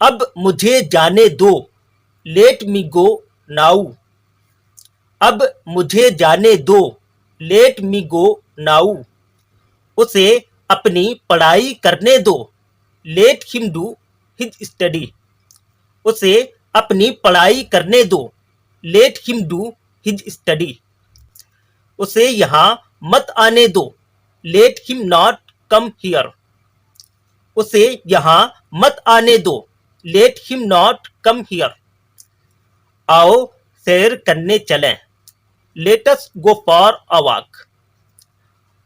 अब मुझे जाने दो, लेट मी गो नाउ। अब मुझे जाने दो, लेट मी गो नाउ। उसे अपनी पढ़ाई करने दो, let him do his study. उसे अपनी पढ़ाई करने दो, let him do his study. उसे यहाँ मत आने दो, let him not come here. उसे यहाँ मत आने दो, let him not come here. आओ सैर करने चलें, let us go for a walk.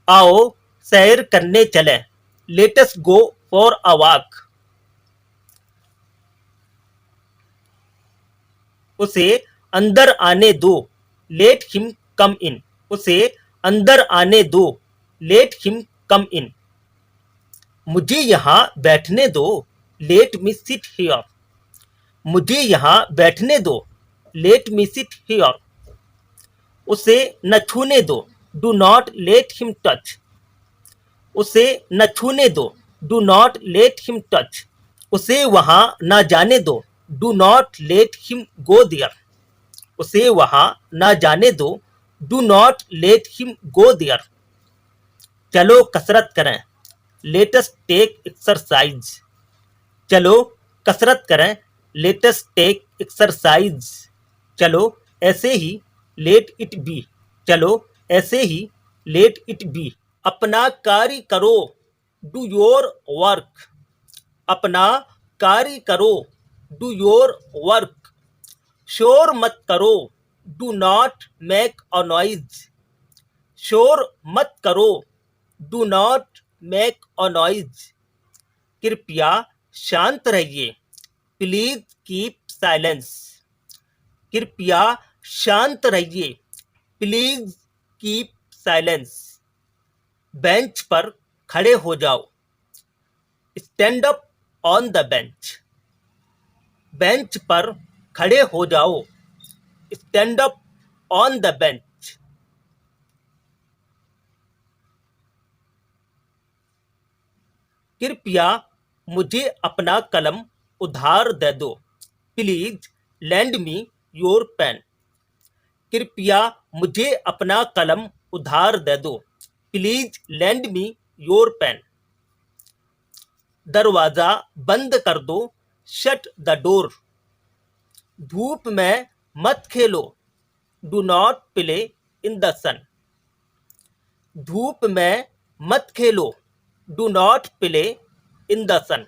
आओ सैर करने चलें, let us go for a walk. उसे अंदर आने दो, लेट हिम कम इन। उसे अंदर आने दो, लेट हिम कम इन। मुझे यहाँ बैठने दो, लेट मी सिट हियर। मुझे यहाँ बैठने दो, लेट मी सिट हियर। उसे न छूने दो, do not let him touch. उसे न छूने दो, do not let him touch. उसे वहां न जाने दो, do not let him go there. उसे वहां न जाने दो, do not let him go there. चलो कसरत करें, लेट अस टेक एक्सरसाइज। चलो कसरत करें, लेट अस टेक एक्सरसाइज। चलो ऐसे ही, लेट इट बी। चलो ऐसे ही, लेट इट बी। अपना कार्य करो, डू योर वर्क। अपना कार्य करो, डू योर वर्क। शोर मत करो, do not make a noise. शोर मत करो, do not make a noise. कृपया शांत रहिए, प्लीज कीप साइलेंस। कृपया शांत रहिए, प्लीज कीप साइलेंस। बेंच पर खड़े हो जाओ, stand up on the bench. Bench पर खड़े हो जाओ, stand up on the bench. कृपया मुझे अपना कलम उधार दे दो, please lend me your pen. कृपया मुझे अपना कलम उधार दे दो, please lend me your pen. दरवाजा बंद कर दो, शट द डोर। धूप में मत खेलो, do not play in the sun. धूप में मत खेलो, do not play in the sun.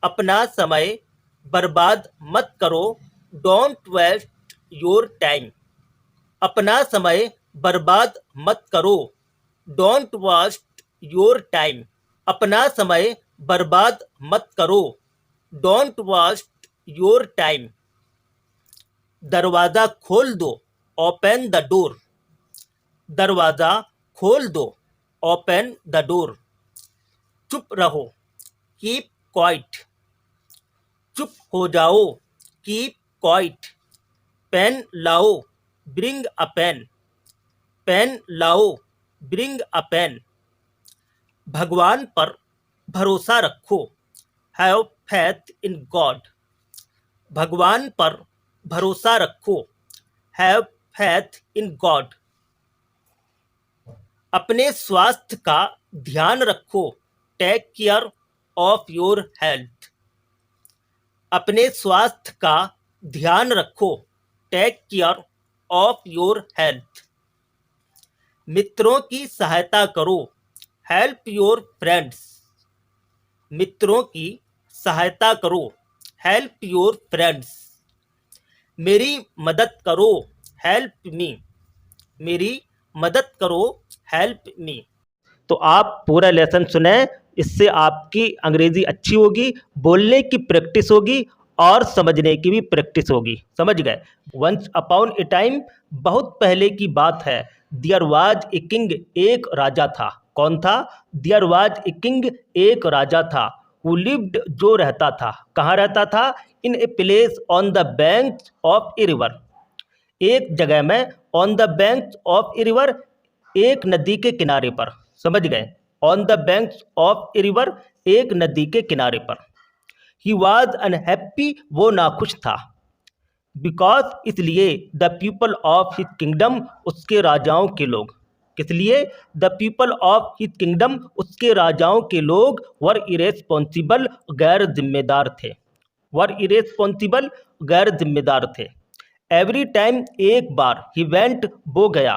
अपना समय बर्बाद मत करो, डोंट वेस्ट योर टाइम। अपना समय बर्बाद मत करो, डोंट वेस्ट योर टाइम। अपना समय बर्बाद मत करो, डोंट वेस्ट योर टाइम। दरवाजा खोल दो, ओपन द डोर। दरवाजा खोल दो, ओपन द डोर। चुप रहो, कीप क्वाइट। चुप हो जाओ, कीप क्वाइट। पेन लाओ, ब्रिंग अ पेन। पेन लाओ, ब्रिंग अ पेन। भगवान पर भरोसा रखो, हैव फैथ इन गॉड। भगवान पर भरोसा रखो, हैव फैथ इन गॉड। अपने स्वास्थ्य का ध्यान रखो, take care of your health. अपने स्वास्थ्य का ध्यान रखो, take care of your health. मित्रों की सहायता करो, हेल्प योर फ्रेंड्स। मित्रों की सहायता करो, हेल्प योर फ्रेंड्स। मेरी मदद करो, हेल्प मी। मेरी मदद करो, हेल्प मी। तो आप पूरा लेसन सुने, इससे आपकी अंग्रेजी अच्छी होगी, बोलने की प्रैक्टिस होगी और समझने की भी प्रैक्टिस होगी। समझ गए? वंस अपॉन ए टाइम, बहुत पहले की बात है। देयर वाज ए किंग, एक राजा था। कौन था? देयर वाज ए किंग, एक राजा था। हु लिव्ड, जो रहता था। कहाँ रहता था? In a place on the bank of a river. एक जगह में, on the bank of a river, एक नदी के किनारे पर। समझ गए? On the banks of a river, एक नदी के किनारे पर। ही वॉज अनहैप्पी, वो नाखुश था। बिकॉज, इसलिए, the people of his kingdom, उसके राजाओं के लोग, किस लिए? The people of his kingdom, उसके राजाओं के लोग, वर इरेस्पॉन्सिबल, गैर जिम्मेदार थे। वर इरेस्पॉन्सिबल, गैर जिम्मेदार थे। एवरी टाइम, एक बार, ही वेंट, वो गया,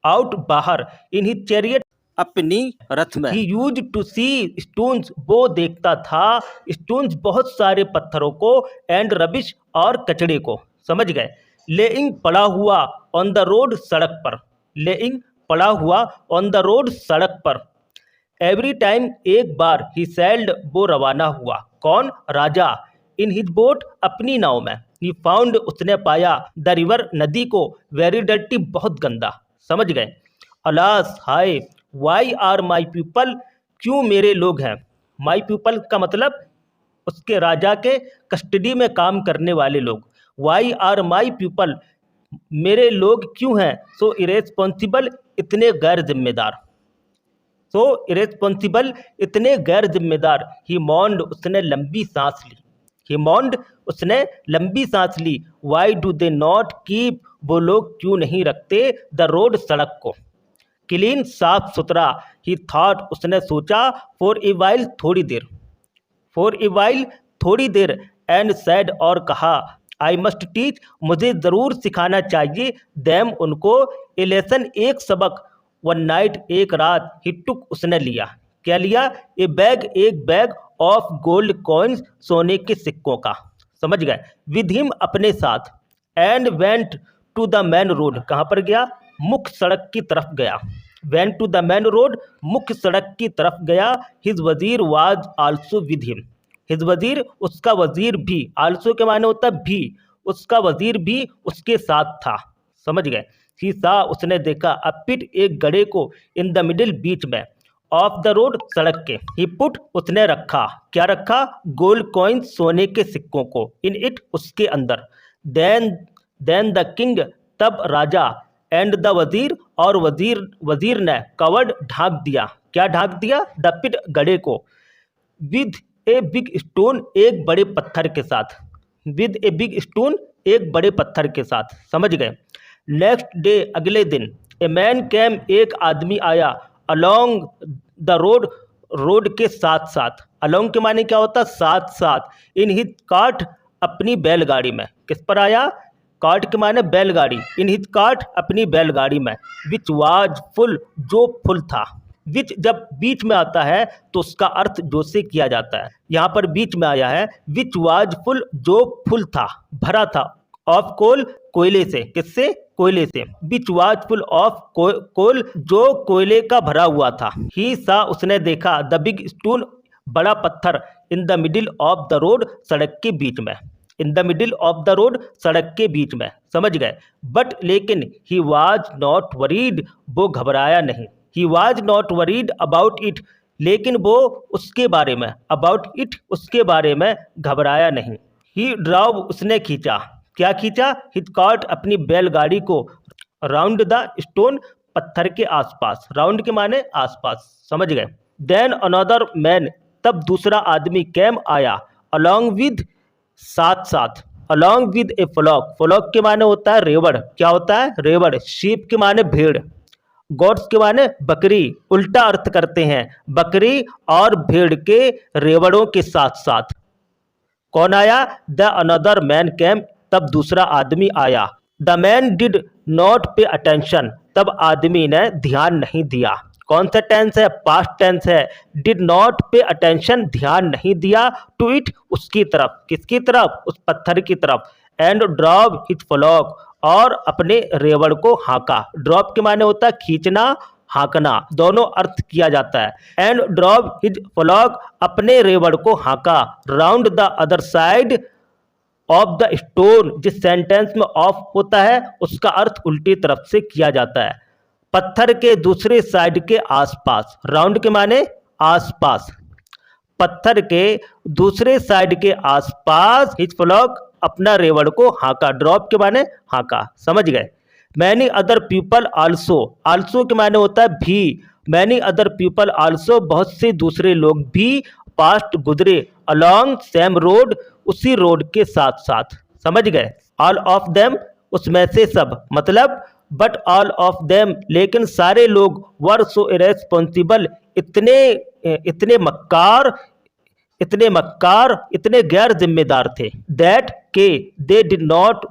आउट, बाहर, इन हिज चैरियट, अपनी रथ में, ही यूज टू सी स्टोन्स, वो देखता था स्टोन्स, बहुत सारे पत्थरों को, एंड रबिश, और कचड़े को, समझ गए। लेइंग, पड़ा हुआ, ऑन द रोड, सड़क पर, लेइंग, पड़ा हुआ, ऑन द रोड, सड़क पर। एवरी टाइम, एक बार, ही सेल्ड, वो रवाना हुआ, कौन? राजा, इन हिज बोट, अपनी नाव में, ही फाउंड, उसने पाया, द रिवर, नदी को, वेरी डर्टी, बहुत गंदा, समझ गए। अलास, हाय, वाई आर माई पीपल, क्यों मेरे लोग हैं। माई पीपल का मतलब उसके राजा के कस्टडी में काम करने वाले लोग। वाई आर माई पीपल, मेरे लोग क्यों हैं। सो इरेस्पॉन्सिबल, इतने गैर जिम्मेदार। सो इरेस्पॉन्सिबल, इतने गैर जिम्मेदार। ही मॉन्ड, उसने लंबी सांस ली। ही मॉन्ड, उसने लंबी सांस ली। Why do they not keep, वो लोग क्यों नहीं रखते, द रोड, सड़क को, क्लीन, साफ सुथरा। ही थॉट, उसने सोचा, फॉर ए वाइल, थोड़ी देर, फॉर ए वाइल, थोड़ी देर, एंड सैड, और कहा, आई मस्ट टीच, मुझे ज़रूर सिखाना चाहिए, देम, उनको, ए लेसन, एक सबक, वन नाइट, एक रात, ही टुक, उसने लिया, क्या लिया? ए बैग, एक बैग, ऑफ गोल्ड कॉइन्स, सोने के सिक्कों का, समझ गए, विद हिम, अपने साथ, and went to the main road, कहाँ पर गया? मुख्य सड़क की तरफ गया। Went to the main road, मुख्य सड़क की तरफ गया। हिज वजीर was also with him, his वजीर, उसका वजीर भी, आल्सो के माने होता भी, उसका वजीर भी उसके साथ था, समझ गए। ही सा, उसने देखा, अ पिट, एक गड़े को, इन द मिडिल, बीच में, ऑफ द रोड, सड़क के। ही पुट, उसने रखा, क्या रखा? गोल्ड कॉइन, सोने के सिक्कों को, इन इट, उसके अंदर। देन द किंग, तब राजा, एंड द वजीर, और वजीर ने, कवर्ड, ढांक दिया, क्या ढांक दिया? द पिट, गड़े को, विद ए बिग स्टोन, एक बड़े पत्थर के साथ, विद ए बिग स्टोन, एक बड़े पत्थर के साथ, समझ गए। नेक्स्ट डे, अगले दिन, ए मैन कैम, एक आदमी आया, अलोंग द रोड, रोड के साथ साथ, अलोंग के माने क्या होता? साथ साथ, इन हिज कार्ट, अपनी बैलगाड़ी में, किस पर आया? कार्ट के माने बैलगाड़ी, इन हिज कार्ट, अपनी बैलगाड़ी में, विच वाज फुल, जो फुल था। विच जब बीच में आता है तो उसका अर्थ जो से किया जाता है, यहाँ पर बीच में आया है, विच वाज फुल, जो फुल था, भरा था, ऑफ कोल, कोयले से, किससे? कोयले से, which was full of coal, जो कोयले का भरा हुआ था। ही सा, उसने देखा, द बिग स्टोन, बड़ा पत्थर, in the middle of the road, सड़क के बीच में, in the middle of the road, सड़क के बीच में, समझ गए। बट, लेकिन, ही वाज नॉट वरीड, वो घबराया नहीं। He was not worried about it, लेकिन वो उसके बारे में, अबाउट इट, उसके बारे में घबराया नहीं। ही ड्राव, उसने खींचा, क्या खींचा? हिज कार्ट, अपनी बैलगाड़ी को, राउंड द स्टोन, पत्थर के आसपास, राउंड के माने आसपास, समझ गए। देन अनदर मैन, तब दूसरा आदमी, कैम, आया, अलोंग विद, साथ साथ, along with a flock, flock के माने होता है रेवड़, क्या होता है? रेवड़। शीप के माने भेड़, गोट्स के माने बकरी, उल्टा अर्थ करते हैं, बकरी और भेड़ के रेवड़ों के साथ साथ। कौन आया? द अनदर मैन कैम, तब दूसरा आदमी आया। The man did not pay attention, तब आदमी ने ध्यान नहीं दिया। कौन सा टेंस है? पास्ट टेंस है। डिड नॉट पे अटेंशन, ध्यान नहीं दिया, टू इट, उसकी तरफ, किसकी तरफ? उस पत्थर की तरफ। एंड ड्रॉप हिज फ्लॉक, और अपने रेवड़ को हाँका। ड्रॉप के माने होता है खींचना, हाँकना, दोनों अर्थ किया जाता है। एंड ड्रॉप हिज फ्लॉक, अपने रेवड़ को हाँका, round the other side of the stone, जिस सेंटेंस में ऑफ होता है उसका अर्थ उल्टी तरफ से किया जाता है, पत्थर के दूसरे साइड के आसपास। राउंड के माने आसपास, पत्थर के दूसरे साइड के आसपास, हिज फ्लॉक, अपना रेवड़ को हाँका। ड्रॉप के माने हाँका, समझ गए। Many other people also, also के माने होता है भी। मैनी अदर पीपल आल्सो, बहुत से दूसरे लोग भी, पास्ट, गुजरे, अलॉन्ग सेम रोड, उसी रोड के साथ साथ। समझ गए? ऑल ऑफ देम, उसमें से सब, मतलब बट ऑल ऑफ देम, लेकिन सारे लोग, वर सो इरेस्पॉन्सिबल, इतने मक्कार, इतने गैर जिम्मेदार थे। दैट के दे डिड नॉट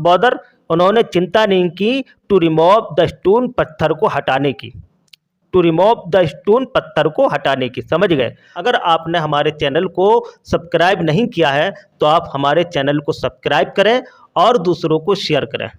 बॉदर, उन्होंने चिंता नहीं की, टू रिमूव द स्टोन, पत्थर को हटाने की, टू रिमूव द स्टोन, पत्थर को हटाने की। समझ गए? अगर आपने हमारे चैनल को सब्सक्राइब नहीं किया है तो आप हमारे चैनल को सब्सक्राइब करें और दूसरों को शेयर करें।